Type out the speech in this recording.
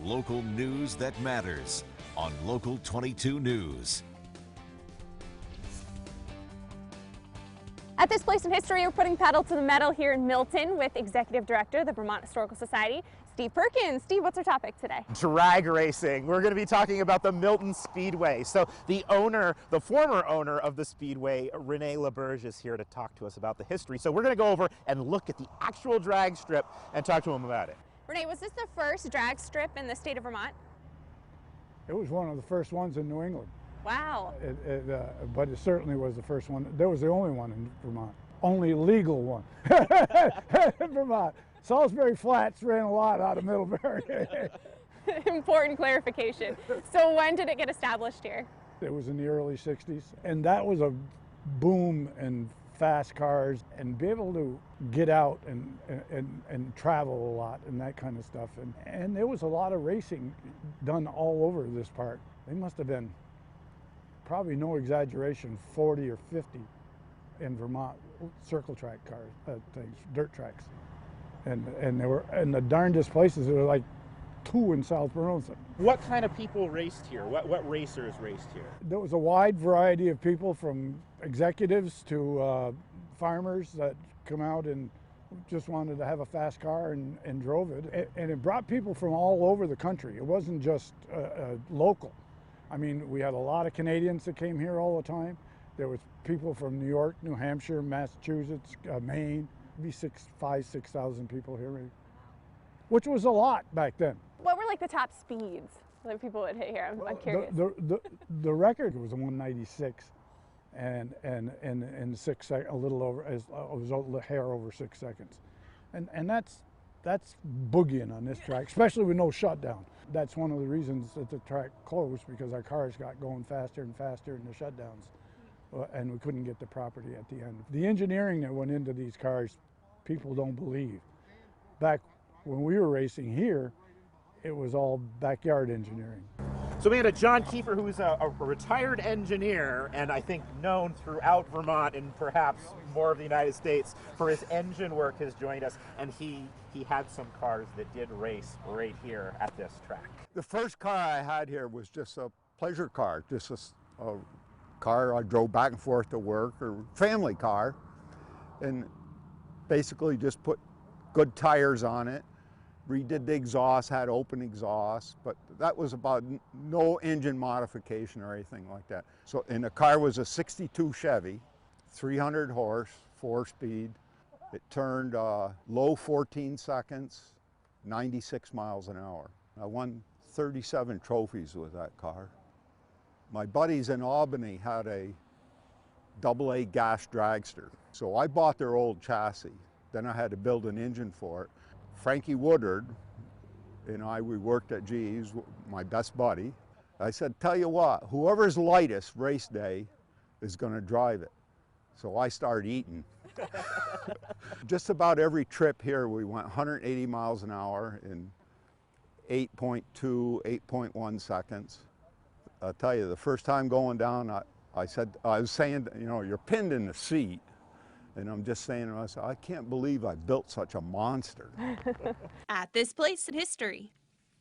Local news that matters on Local 22 News. At this place in history, we're putting pedal to the metal here in Milton with Executive Director of the Vermont Historical Society, Steve Perkins. Steve, what's our topic today? Drag racing. We're going to be talking about the Milton Speedway. So the former owner of the Speedway, RENE LABERGE, is here to talk to us about the history. So we're going to go over and look at the actual drag strip and talk to him about it. RENE, was this the first drag strip in the state of Vermont? It was one of the first ones in New England. Wow. But it certainly was the first one. There was the only one in Vermont. Only legal one in Vermont. Salisbury Flats ran a lot out of Middlebury. Important clarification. So when did it get established here? It was in the early 60s. And that was a boom in fast cars and be able to get out and travel a lot and that kind of stuff. And there was a lot of racing done all over this park. They must have been, probably no exaggeration, 40 or 50 in Vermont circle track cars, things, dirt tracks. And they were in the darndest places. There were like 2 in South Burlington. What kind of people raced here? What racers raced here? There was a wide variety of people, from executives to farmers that come out and just wanted to have a fast car and drove it. And it brought people from all over the country. It wasn't just local. I mean, we had a lot of Canadians that came here all the time. There was people from New York, New Hampshire, Massachusetts, Maine. Maybe 6,000 people here, maybe, which was a lot back then. What were like the top speeds that people would hit here? I'm curious. The record was a 196, and 6 seconds, a little over, it was a hair over 6 seconds, and that's boogieing on this track, especially with no shutdown. That's one of the reasons that the track closed, because our cars got going faster and faster in the shutdowns. And we couldn't get the property at the end. The engineering that went into these cars, people don't believe. Back when we were racing here, it was all backyard engineering. So we had a John KEEFER, who's a retired engineer, and I think known throughout Vermont and perhaps more of the United States for his engine work, has joined us, and he had some cars that did race right here at this track. The first car I had here was just a pleasure car, just a car I drove back and forth to work, or family car, and basically just put good tires on it, redid the exhaust, had open exhaust, but that was about no engine modification or anything like that. So, and the car was a 62 Chevy, 300 horse, 4-speed. It turned low 14 seconds, 96 miles an hour. I won 37 trophies with that car. My buddies in Albany had a AA gas dragster. So I bought their old chassis. Then I had to build an engine for it. Frankie Woodard and we worked at GE's, my best buddy. I said, tell you what, whoever's lightest race day is gonna drive it. So I started eating. Just about every trip here, we went 180 miles an hour in 8.2, 8.1 seconds. I'll tell you, the first time going down, I was saying, you know, you're pinned in the seat. And I'm just saying to myself, I can't believe I built such a monster. At this place in history.